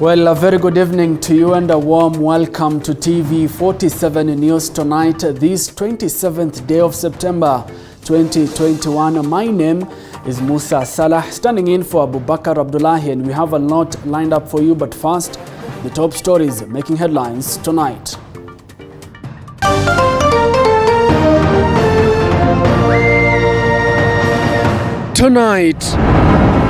Well, a very good evening to you and a warm welcome to TV 47 News tonight, this 27th day of September 2021. My name is Musa Salah, standing in for Abubakar Abdullahi, and we have a lot lined up for you. But first, the top stories making headlines tonight. Tonight,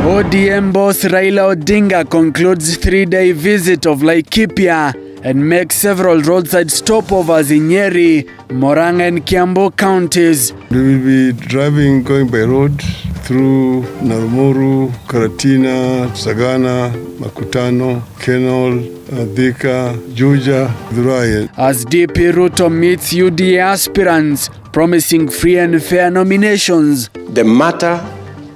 ODM boss Raila Odinga concludes 3-day visit of Laikipia and makes several roadside stopovers in Nyeri, Murang'a and Kiambu counties. We will be going by road through Narumuru, Karatina, Sagana, Makutano, Kenol, Thika, Juja, Dhuraya. As DP Ruto meets UDA aspirants promising free and fair nominations. The matter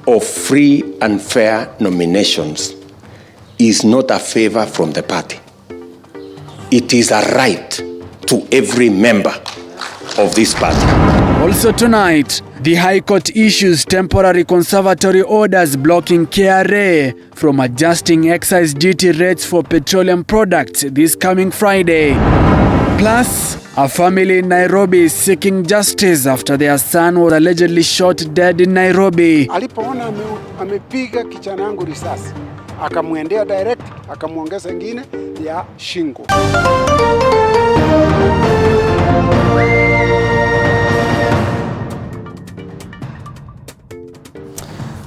of free and fair nominations is not a favor from the party. It is a right to every member of this party. Also tonight, the High Court issues temporary conservatory orders blocking KRA from adjusting excise duty rates for petroleum products this coming Friday. Plus, a family in Nairobi is seeking justice after their son was allegedly shot dead in Nairobi. Alipoona amepiga kijana wangu risasi, akamwendea direct, akamwongeza ingine ya shingo.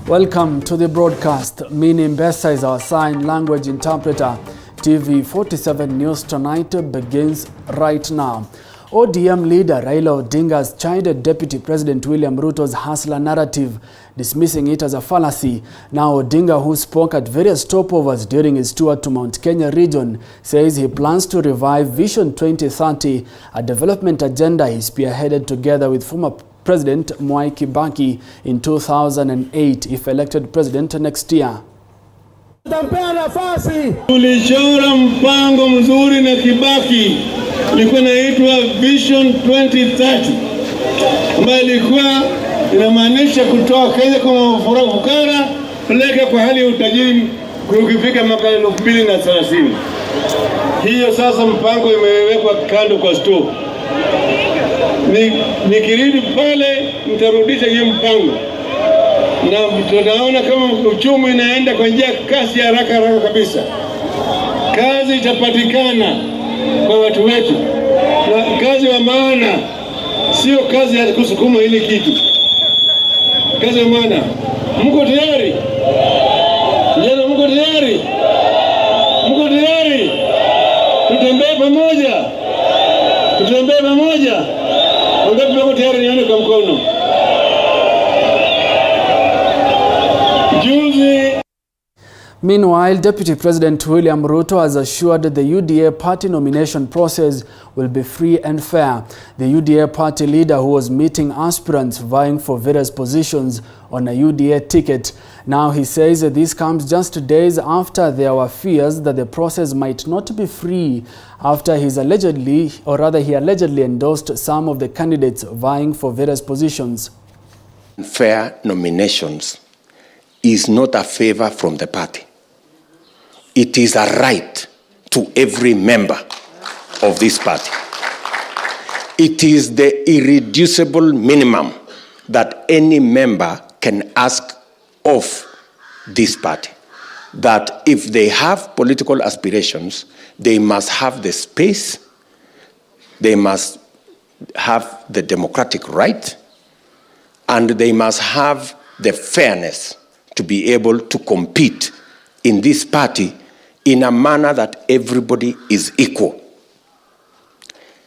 Welcome to the broadcast. Mini Mbesa is our sign language interpreter. TV 47 News tonight begins right now. ODM leader Raila Odinga has chided Deputy President William Ruto's hustler narrative, dismissing it as a fallacy. Now Odinga, who spoke at various stopovers during his tour to Mount Kenya region, says he plans to revive Vision 2030, a development agenda he spearheaded together with former President Mwai Kibaki in 2008 if elected president next year. Tulichora mpango mzuri na Kibaki, ilikuwa inaitwa Vision 2030, ambayo ilikuwa inamaanisha kutoa Kenya kwa fukara peleka kwa hali ya utajiri kufika mwaka 2030. Hiyo sasa mpango imewekwa kando kwa store. Nikirudi pale nitarudisha hiyo mpango. Na tunaona kama uchumi inaenda kwa njia kasi haraka kabisa. Kazi itapatikana kwa watu wetu. Na kazi wa maana sio kazi ya kusukuma ile kitu. Kazi wa maana. Mko tayari? Jana mko tayari? Mko tayari? Tutembee pamoja. Tutembee pamoja. Wangapi wako tayari nione kwa mkono? Meanwhile, Deputy President William Ruto has assured the UDA party nomination process will be free and fair. The UDA party leader, who was meeting aspirants vying for various positions on a UDA ticket, now he says that this comes just days after there were fears that the process might not be free after he allegedly endorsed some of the candidates vying for various positions. Fair nominations is not a favor from the party. It is a right to every member of this party. It is the irreducible minimum that any member can ask of this party. That if they have political aspirations, they must have the space, they must have the democratic right, and they must have the fairness to be able to compete in this party in a manner that everybody is equal.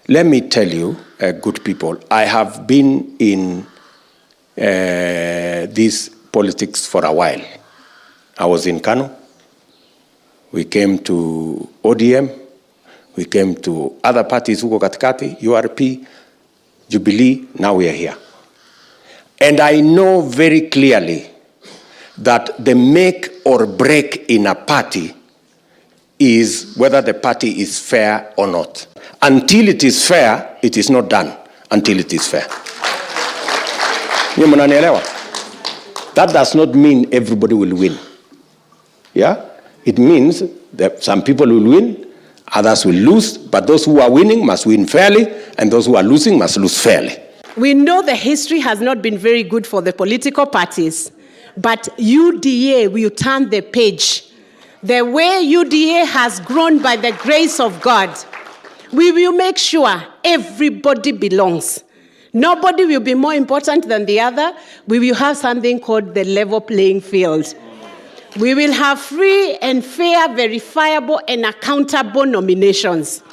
Let me tell you, good people, I have been in this politics for a while. I was in Kano. We came to ODM. We came to other parties, Huko Katikati, URP, Jubilee. Now we are here. And I know very clearly that the make or break in a party is whether the party is fair or not. Until it is fair, it is not done until it is fair. That does not mean everybody will win. Yeah? It means that some people will win, others will lose, but those who are winning must win fairly, and those who are losing must lose fairly. We know the history has not been very good for the political parties, but UDA will turn the page. The way UDA has grown by the grace of God, we will make sure everybody belongs. Nobody will be more important than the other. We will have something called the level playing field. We will have free and fair, verifiable, and accountable nominations.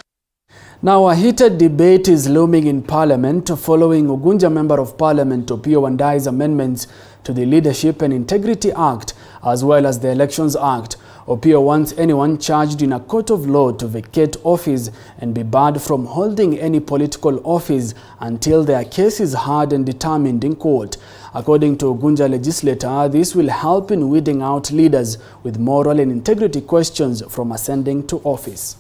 Now, a heated debate is looming in Parliament following Ugunja Member of Parliament Opiyo Wandai's amendments to the Leadership and Integrity Act as well as the Elections Act. Opiyo wants anyone charged in a court of law to vacate office and be barred from holding any political office until their case is heard and determined in court. According to Ugunja legislator, this will help in weeding out leaders with moral and integrity questions from ascending to office.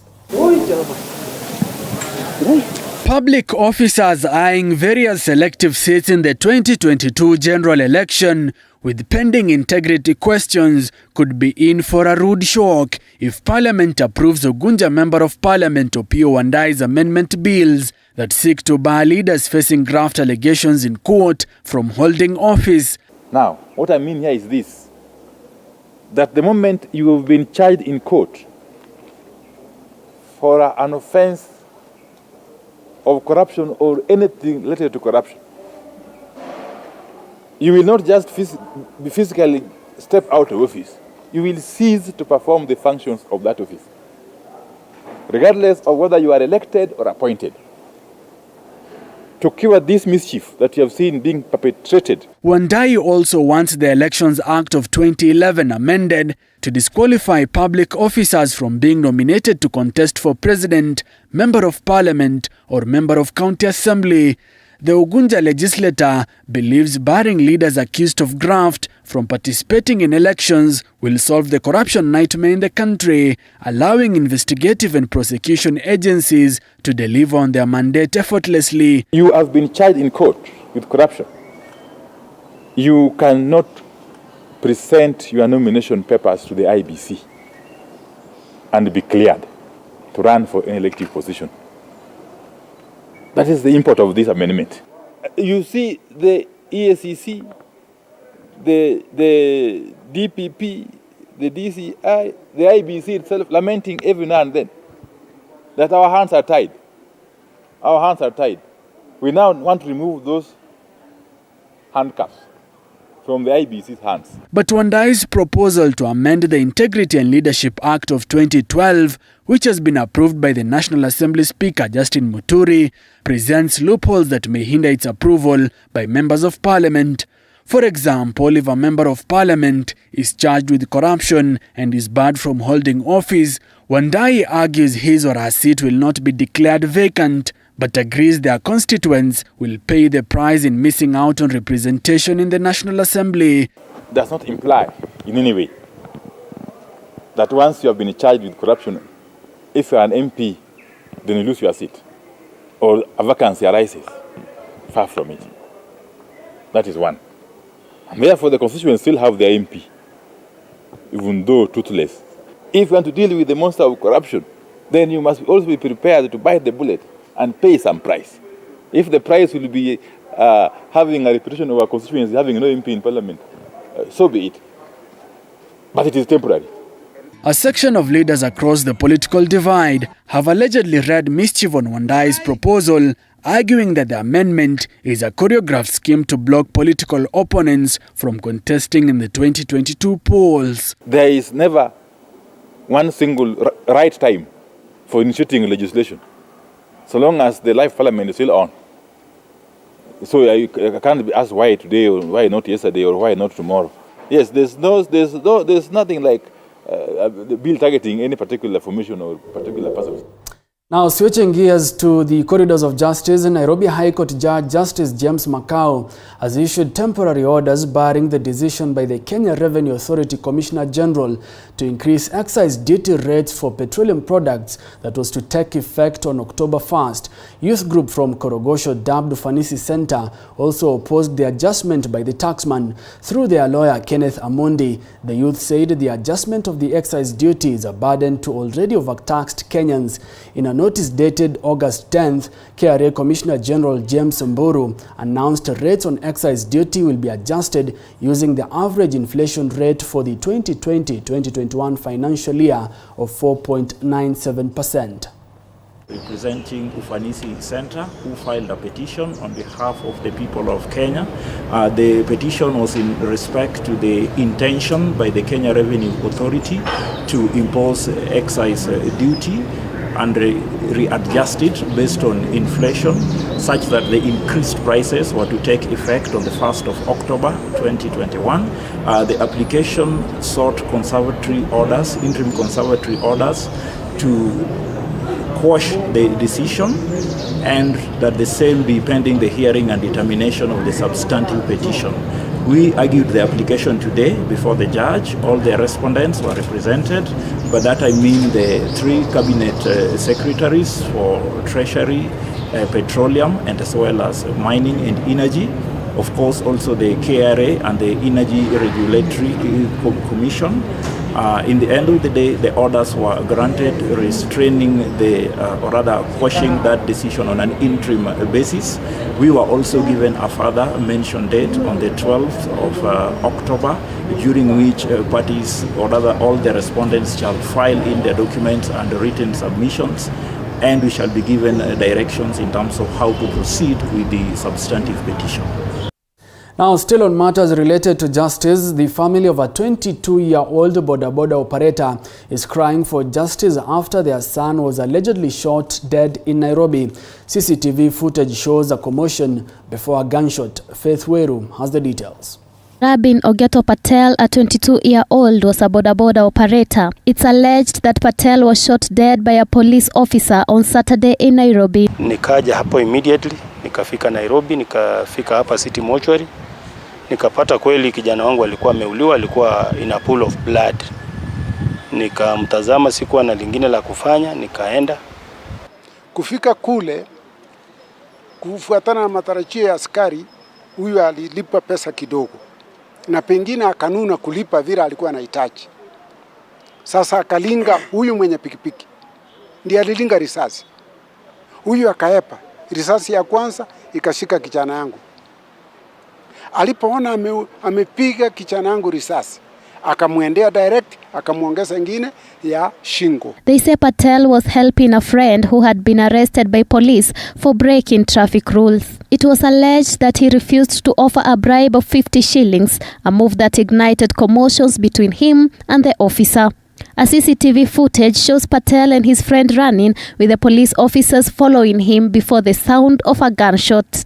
Public officers eyeing various selective seats in the 2022 general election with pending integrity questions could be in for a rude shock if Parliament approves Ugunja Member of Parliament Opiyo Wandai's amendment bills that seek to bar leaders facing graft allegations in court from holding office. Now, what I mean here is this, that the moment you have been charged in court for an offense of corruption or anything related to corruption, you will not just physically step out of office. You will cease to perform the functions of that office, regardless of whether you are elected or appointed. To cure this mischief that you have seen being perpetrated. Wandai also wants the Elections Act of 2011 amended to disqualify public officers from being nominated to contest for president, member of parliament, or member of county assembly. The Ugunja legislator believes barring leaders accused of graft from participating in elections will solve the corruption nightmare in the country, allowing investigative and prosecution agencies to deliver on their mandate effortlessly. You have been charged in court with corruption. You cannot present your nomination papers to the IBC and be cleared to run for an elective position. That is the import of this amendment. You see the EACC, the DPP, the DCI, the IBC itself lamenting every now and then that our hands are tied. Our hands are tied. We now want to remove those handcuffs from the IBC's hands. But Wandai's proposal to amend the Integrity and Leadership Act of 2012, which has been approved by the National Assembly Speaker Justin Muturi, presents loopholes that may hinder its approval by members of Parliament. For example, if a member of Parliament is charged with corruption and is barred from holding office, Wandai argues his or her seat will not be declared vacant, but agrees their constituents will pay the price in missing out on representation in the National Assembly. Does not imply in any way that once you have been charged with corruption, if you are an MP, then you lose your seat or a vacancy arises. Far from it. That is one. And therefore, the constituents still have their MP, even though toothless. If you want to deal with the monster of corruption, then you must also be prepared to bite the bullet and pay some price. If the price will be having a reputation of our constituents having no MP in Parliament, so be it. But it is temporary. A section of leaders across the political divide have allegedly read mischief on Wandai's proposal, arguing that the amendment is a choreographed scheme to block political opponents from contesting in the 2022 polls. There is never one single right time for initiating legislation, so long as the live parliament is still on. So I can't be asked why today or why not yesterday or why not tomorrow. Yes, there's nothing like the bill targeting any particular formation or particular person. Now, switching gears to the corridors of justice, Nairobi High Court Judge Justice James Makau has issued temporary orders barring the decision by the Kenya Revenue Authority Commissioner General to increase excise duty rates for petroleum products that was to take effect on October 1st. Youth group from Korogosho, dubbed Ufanisi Center, also opposed the adjustment by the taxman. Through their lawyer Kenneth Amondi, the youth said the adjustment of the excise duty is a burden to already overtaxed Kenyans. In a notice dated August 10th, KRA Commissioner General James Mburu announced rates on excise duty will be adjusted using the average inflation rate for the 2020-2021 financial year of 4.97%. Representing Ufanisi Center, who filed a petition on behalf of the people of Kenya. The petition was in respect to the intention by the Kenya Revenue Authority to impose excise duty and readjust it based on inflation, such that the increased prices were to take effect on the 1st of October 2021. The application sought conservatory orders, interim conservatory orders, to quash the decision, and that the same be pending the hearing and determination of the substantive petition. We argued the application today before the judge. All the respondents were represented. By that I mean the 3 cabinet secretaries for Treasury, Petroleum, and as well as Mining and Energy. Of course, also the KRA and the Energy Regulatory Commission. In the end of the day, the orders were granted, restraining or rather quashing that decision on an interim basis. We were also given a further mention date on the 12th of October, during which parties, or rather all the respondents, shall file in their documents and written submissions, and we shall be given directions in terms of how to proceed with the substantive petition. Now, still on matters related to justice, the family of a 22-year-old boda operator is crying for justice after their son was allegedly shot dead in Nairobi. CCTV footage shows a commotion before a gunshot. Faith Weru has the details. Rabin Ogeto Patel, a 22-year-old, was a boda operator. It's alleged that Patel was shot dead by a police officer on Saturday in Nairobi. Nikaja hapo immediately, nikafika Nairobi, nikafika hapa City Mortuary. Nikapata kweli kijana wangu alikuwa ameuliwa, alikuwa in a pool of blood. Nikamtazama, sikuwa na lingine la kufanya, nikaenda. Kufika kule, kufuatana na matarajio ya askari, huyu alilipa pesa kidogo. Na pengine akanuna kulipa vile alikuwa anahitaji. Sasa akalinga huyu mwenye pikipiki. Ndiye alilinga risasi. Huyu akaepa. Risasi ya kwanza ikashika kijana yangu. Alipoona amepiga kijana yangu risasi, akamwendea direct, akamuongeza ingine ya shingo. They say Patel was helping a friend who had been arrested by police for breaking traffic rules. It was alleged that he refused to offer a bribe of 50 shillings, a move that ignited commotions between him and the officer. A CCTV footage shows Patel and his friend running, with the police officers following him before the sound of a gunshot.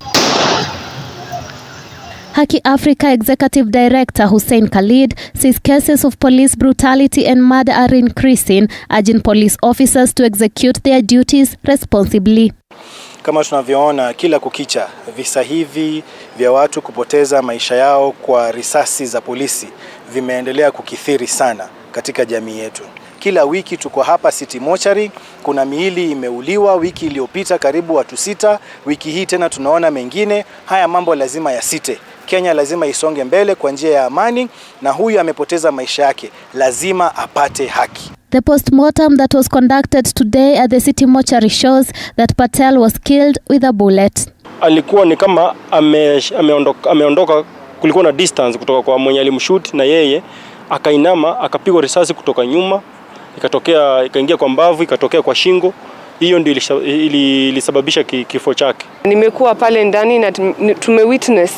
Haki Africa Executive Director Hussein Khalid says cases of police brutality and murder are increasing, urging police officers to execute their duties responsibly. Kama tunavyoona kila kukicha, visa hivi vya watu kupoteza maisha yao kwa risasi za polisi vimeendelea kukithiri sana katika jamii yetu. Kila wiki tuko hapa City Mortuary, kuna miili imeuliwa. Wiki iliyopita karibu watu 6, wiki hii tena tunaona mengine. Haya mambo lazima yasite. Kenya lazima isonge mbele kwa njia ya amani, na huyu amepoteza maisha yake, lazima apate haki. The postmortem that was conducted today at the City Mortuary shows that Patel was killed with a bullet. Alikuwa ni kama ameondoka, kulikuwa na distance kutoka kwa mwenye alimshoot, na yeye akainama akapigwa risasi kutoka nyuma, ikaingia kwa mbavu, ikatokea kwa shingo. Hiyo ndio ilisababisha kifo chake. Nimekuwa pale ndani na tumewitness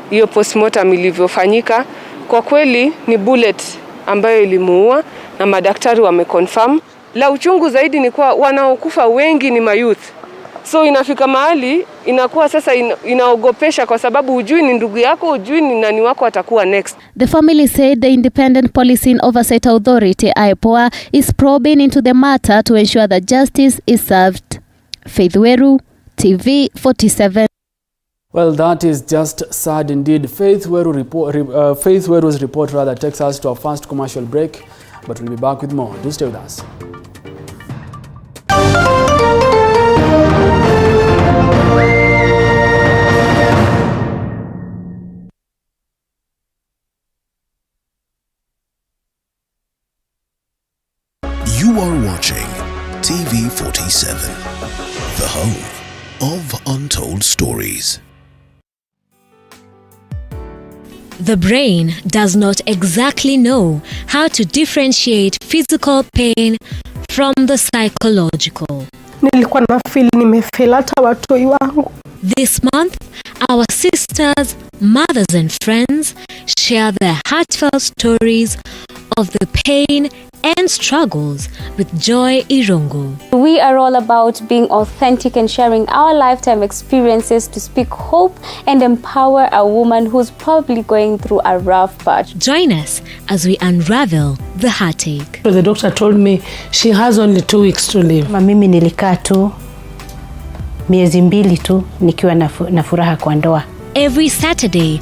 hiyo postmortem ilivyofanyika. Kwa kweli ni bullet ambayo ilimuua, na madaktari wameconfirm. La uchungu zaidi ni kwa wanaokufa wengi ni mayouth. So inafika mahali inakuwa sasa inaogopesha kwa sababu hujui ni ndugu yako, hujui ni nani wako atakuwa next. The family said the Independent Policing Oversight Authority IPOA is probing into the matter to ensure that justice is served. Faith Weru, TV 47. Well, that is just sad indeed. Faith Weru's report rather takes us to our first commercial break, but we'll be back with more. Do stay with us. You are watching TV 47, the home of untold stories. The brain does not exactly know how to differentiate physical pain from the psychological. Nilikuwa na feel nimefeel hata watoi wangu. This month, our sisters, mothers and friends share their heartfelt stories of the pain and struggles with Joy Irongo. We are all about being authentic and sharing our lifetime experiences to speak hope and empower a woman who's probably going through a rough patch. Join us as we unravel the heartache. The doctor told me she has only 2 weeks to live. Mimi nilikaa tu miezi 2 tu nikiwa na furaha kwa ndoa. Every Saturday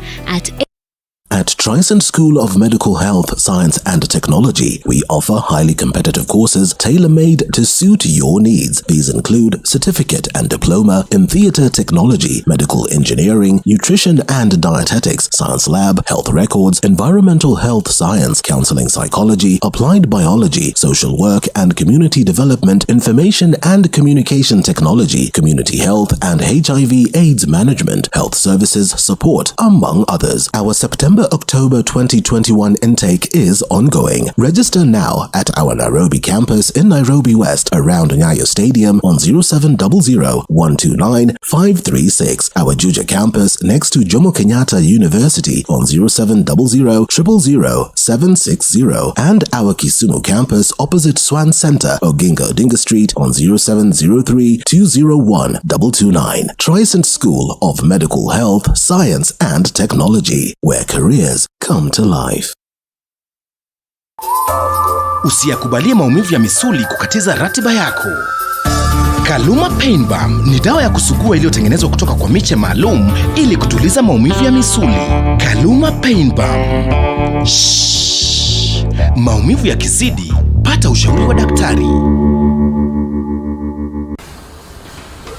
At Trisent School of Medical Health, Science and Technology, we offer highly competitive courses tailor-made to suit your needs. These include certificate and diploma in theatre technology, medical engineering, nutrition and dietetics, science lab, health records, environmental health science, counseling psychology, applied biology, social work and community development, information and communication technology, community health and HIV/AIDS management, health services support, among others. Our September-October 2021 intake is ongoing. Register now at our Nairobi campus in Nairobi West around Nyayo Stadium on 0700-129-536. Our Juja campus next to Jomo Kenyatta University on 0700-000-760. And our Kisumu campus opposite Swan Center, Oginga Odinga Street on 0703-201-229. Trisent School of Medical Health, Science and Technology, where careers come to life. Usiyakubalie maumivu ya misuli kukatiza ratiba yako. Kaluma Pain Balm ni dawa ya kusugua iliyotengenezwa kutoka kwa miche maalum ili kutuliza maumivu ya misuli. Kaluma Pain Balm. Maumivu yakizidi, pata ushauri wa daktari.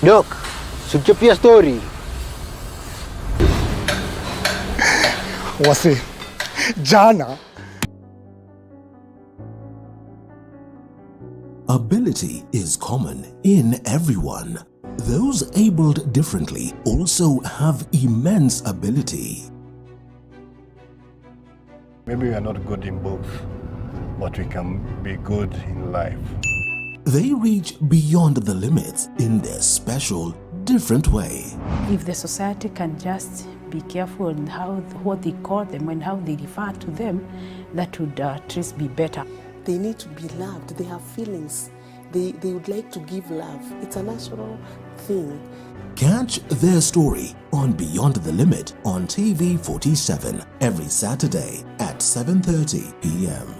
Doc, suchapia story. Wasi, jana. Ability is common in everyone. Those abled differently also have immense ability. Maybe we are not good in books, but we can be good in life. They reach beyond the limits in their special, different way. If the society can just be careful on what they call them and how they refer to them, that would at least be better. They need to be loved. They have feelings. They would like to give love. It's a natural thing. Catch their story on Beyond the Limit on TV 47 every Saturday at 7:30 p.m.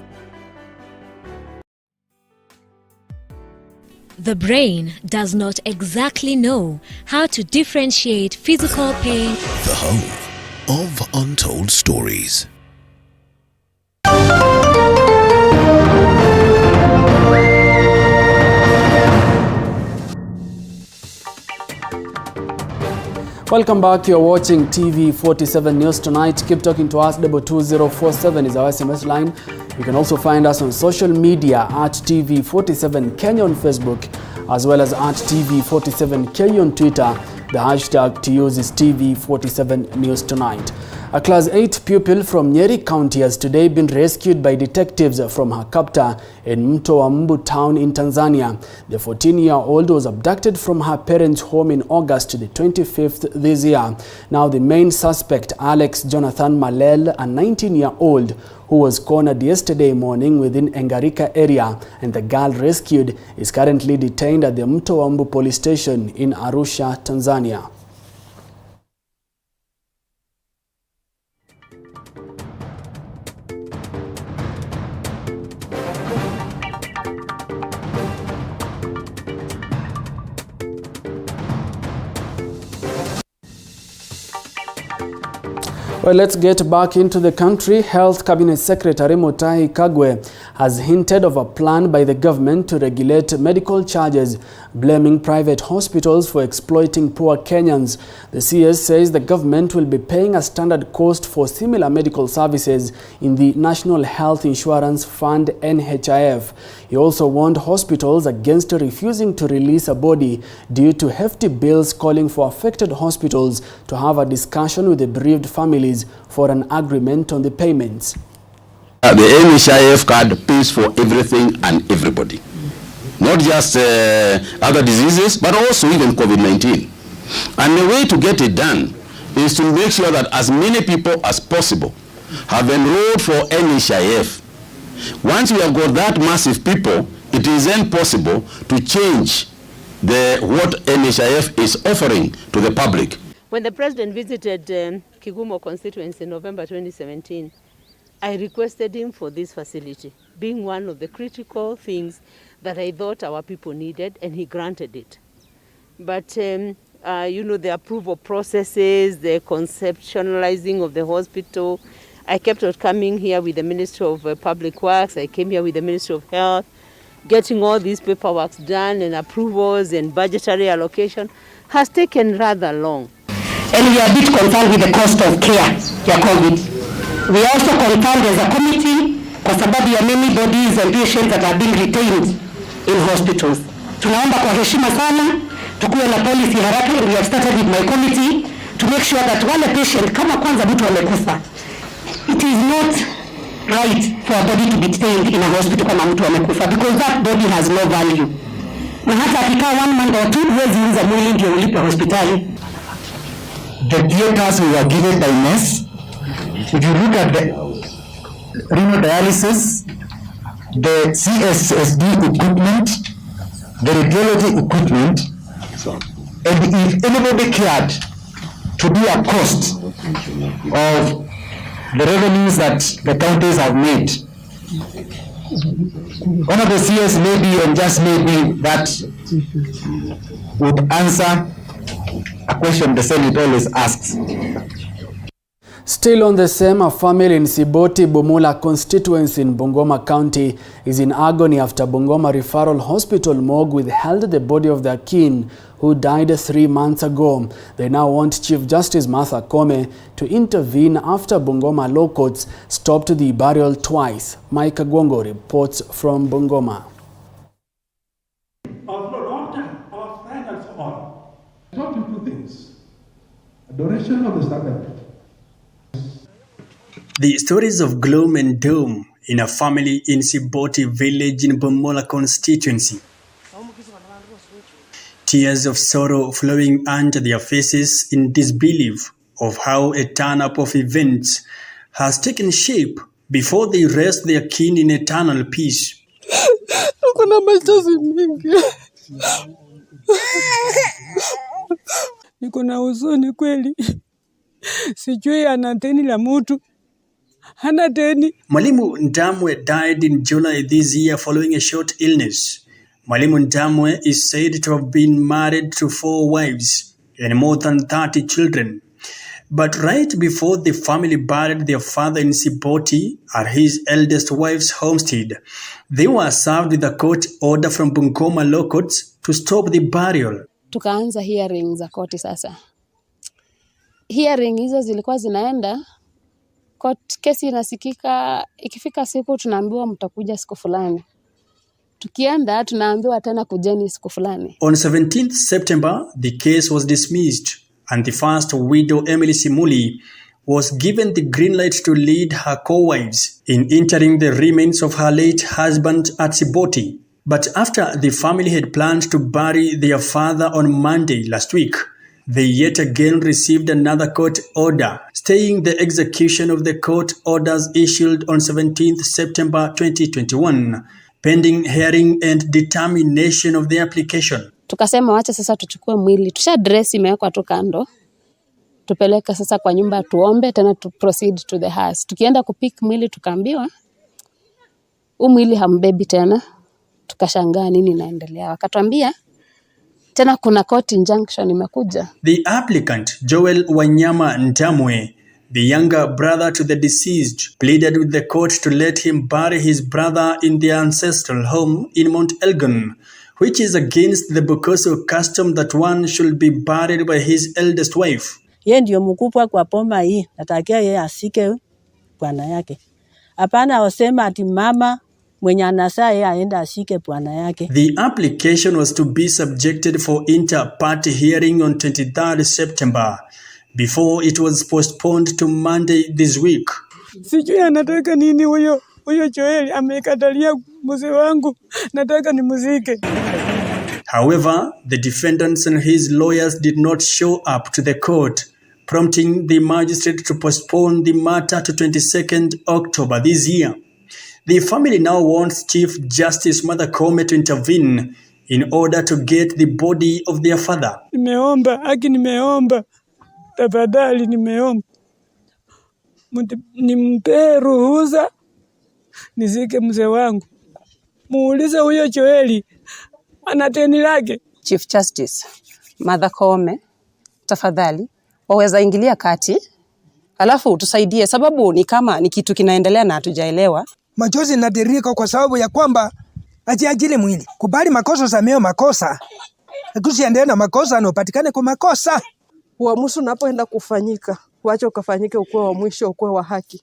The brain does not exactly know how to differentiate physical pain. The home of untold stories. Welcome back. You're watching TV 47 News Tonight. Keep talking to us. 22047 is our SMS line. You can also find us on social media at TV47 Kenya on Facebook, as well as at TV47 Kenya on Twitter. The hashtag to use is TV47 News Tonight. A Class 8 pupil from Nyeri County has today been rescued by detectives from her captor in Mto town in Tanzania. The 14-year-old was abducted from her parents' home in August the 25th this year. Now the main suspect, Alex Jonathan Malel, a 19-year-old, who was cornered yesterday morning within Engarika area, and the girl rescued is currently detained at the Mto police station in Arusha, Tanzania. Well, let's get back into the country. Health Cabinet Secretary Mutahi Kagwe has hinted of a plan by the government to regulate medical charges, blaming private hospitals for exploiting poor Kenyans. The CS says the government will be paying a standard cost for similar medical services in the National Health Insurance Fund (NHIF). He also warned hospitals against refusing to release a body due to hefty bills, calling for affected hospitals to have a discussion with the bereaved families for an agreement on the payments. The NHIF card pays for everything and everybody, not just other diseases, but also even COVID-19. And the way to get it done is to make sure that as many people as possible have enrolled for NHIF. Once we have got that massive people, it is then possible to change what NHIF is offering to the public. When the president visited Kigumo constituency in November 2017, I requested him for this facility, being one of the critical things that I thought our people needed, and he granted it. But, you know, the approval processes, the conceptualizing of the hospital, I kept on coming here with the Ministry of Public Works, I came here with the Ministry of Health, getting all these paperwork done and approvals and budgetary allocation has taken rather long. And we are a bit concerned with the cost of care, COVID. We are also concerned as a committee kwa sababu ya many bodies and patients that are being retained in hospitals. Tunaomba kwa heshima sana, tukuwe na policy haraka, and we have started with my committee to make sure that wale patient, kama kwanza mtu amekufa, it is not right for a body to be detained in a hospital kama mtu amekufa, because that body has no value. Na hata akikaa 1 month or 2, huwezi uza mwili ndio ulipe hospitali. The theaters we were given by NES, if you look at the renal dialysis, the CSSD equipment, the radiology equipment, and if anybody cared to do a cost of the revenues that the counties have made, one of the CS maybe and just maybe that would answer a question the Senate always asks. Still on the same, a family in Siboti Bumula constituency in Bungoma County is in agony after Bungoma Referral Hospital morgue withheld the body of their kin who died 3 months ago. They now want Chief Justice Martha Koome to intervene after Bungoma law courts stopped the burial twice. Mike Agwongo reports from Bungoma. Adoration of the sacrament. The stories of gloom and doom in a family in Siboti village in Bomola constituency. Tears of sorrow flowing under their faces in disbelief of how a turn-up of events has taken shape before they rest their kin in eternal peace. Kuna machozi mingi. Niko na huzuni kweli. Sijui ana deni la mtu. Hana deni. Mwalimu Ndamwe died in July this year following a short illness. Mwalimu Ndamwe is said to have been married to 4 wives and more than 30 children. But right before the family buried their father in Siboti at his eldest wife's homestead, they were served with a court order from Bungoma law courts to stop the burial. Tukaanza hearing za koti sasa. Hearing hizo zilikuwa zinaenda, court kesi inasikika, ikifika siku tunaambiwa mtakuja siku fulani. Tukienda tunaambiwa tena kujeni siku fulani. On 17th September, the case was dismissed and the first widow Emily Simuli was given the green light to lead her co-wives in interring the remains of her late husband at Siboti. But after the family had planned to bury their father on Monday last week, they yet again received another court order staying the execution of the court orders issued on 17th September 2021, pending hearing and determination of the application. Tukasema wacha sasa tuchukue mwili. Tusha dress imewekwa tu kando. Tupeleke sasa kwa nyumba tuombe tena to proceed to the house. Tukienda kupick mwili tukaambiwa mwili hambebi tena. Tukashangaa nini inaendelea. Wakatuambia tena kuna court injunction imekuja. The applicant, Joel Wanyama Ntamwe, the younger brother to the deceased, pleaded with the court to let him bury his brother in their ancestral home in Mount Elgon, which is against the Bukoso custom that one should be buried by his eldest wife. Yeye ndio mkubwa kwa poma hii, natakia yeye asike bwana yake. Hapana wasema ati mama mwenye anasaa yeye aenda ashike bwana yake. The application was to be subjected for inter-party hearing on 23rd September before it was postponed to Monday this week. Sijui anataka nini huyo Joel amekatalia mzee wangu, nataka nimuzike. However, the defendants and his lawyers did not show up to the court, prompting the magistrate to postpone the matter to 22nd October this year. The family now wants Chief Justice Martha Koome to intervene in order to get the body of their father. Nimeomba. Tafadhali nimeomba. Nimpe ruhusa nizike mzee wangu. Muulize huyo Joeli ana deni lake. Chief Justice Martha Koome, tafadhali waweza ingilia kati. Alafu tusaidie sababu ni kama ni kitu kinaendelea na hatujaelewa. Machozi nadirika kwa sababu ya kwamba ajiajili mwili. Kubali makosa sameo makosa. Kusiendelee na makosa anapatikane kwa makosa. Uamuzi unapoenda kufanyika, wacha ukafanyike ukuwe wa mwisho, ukuwe wa haki.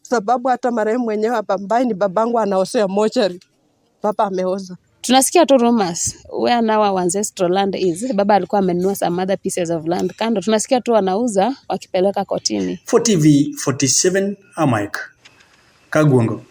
Sababu hata marehemu mwenyewe hapa ambaye ni babangu anaosea mochari. Baba ameoza. Tunasikia tu rumors where now our ancestral land is. Baba alikuwa amenunua some other pieces of land kando. Tunasikia tu wanauza wakipeleka kotini. For TV 47 Amike Kagwongo.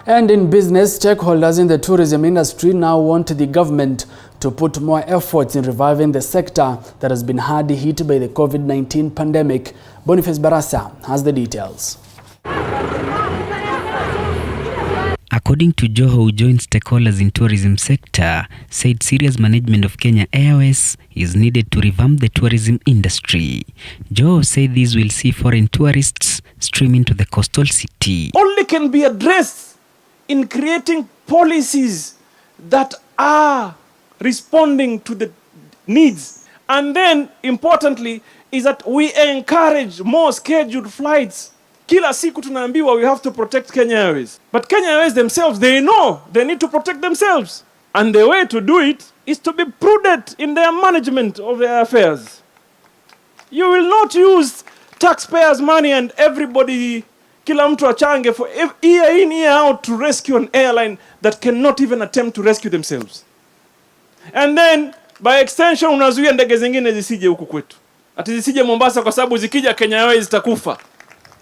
And in business, stakeholders in the tourism industry now want the government to put more efforts in reviving the sector that has been hard hit by the COVID-19 pandemic. Boniface Barasa has the details. According to Joho, who joins stakeholders in tourism sector, said serious management of Kenya Airways is needed to revamp the tourism industry. Joho said this will see foreign tourists stream into the coastal city. Only can be addressed in creating policies that are responding to the needs. And then, importantly, is that we encourage more scheduled flights. Kila siku tunaambiwa we have to protect Kenya Airways. But Kenya Airways themselves, they know they need to protect themselves. And the way to do it is to be prudent in their management of their affairs. You will not use taxpayers' money and everybody, kila mtu achange for year in, year out to rescue an airline that cannot even attempt to rescue themselves. And then, by extension, unazuia ndege zingine zisije huku kwetu. Ati zisije Mombasa kwa sababu zikija Kenya Airways zitakufa.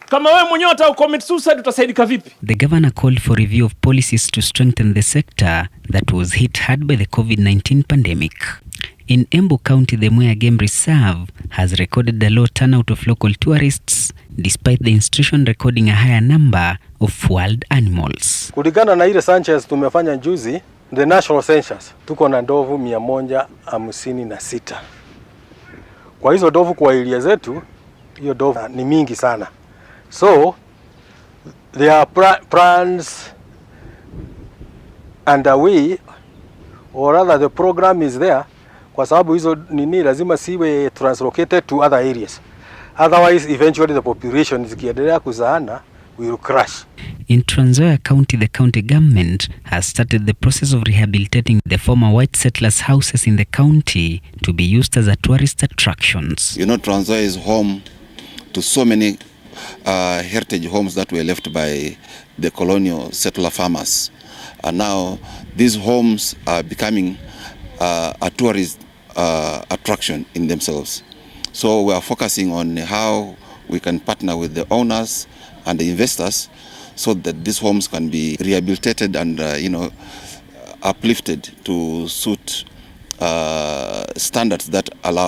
Kama wewe mwenyewe commit suicide utasaidika vipi? The governor called for review of policies to strengthen the sector that was hit hard by the COVID-19 pandemic. In Embu County, the Mwea Game Reserve has recorded a low turnout of local tourists despite the institution recording a higher number of wild animals. Kulingana na ile Sanchez tumefanya juzi, the national census, tuko na ndovu 156. Kwa hizo ndovu kwa area zetu, hiyo ndovu ni mingi sana. So, there are plans underway, or rather the program is there, kwa sababu hizo nini lazima siwe translocated to other areas. Otherwise, eventually the population zikiendelea kuzaana will crash. In Trans Nzoia County, the county government has started the process of rehabilitating the former white settlers' houses in the county to be used as a tourist attractions. You know, Trans Nzoia is home to so many heritage homes that were left by the colonial settler farmers. And now these homes are becoming a tourist attraction in themselves. So we are focusing on how we can partner with the owners and the investors so that these homes can be rehabilitated and uplifted to suit standards that allow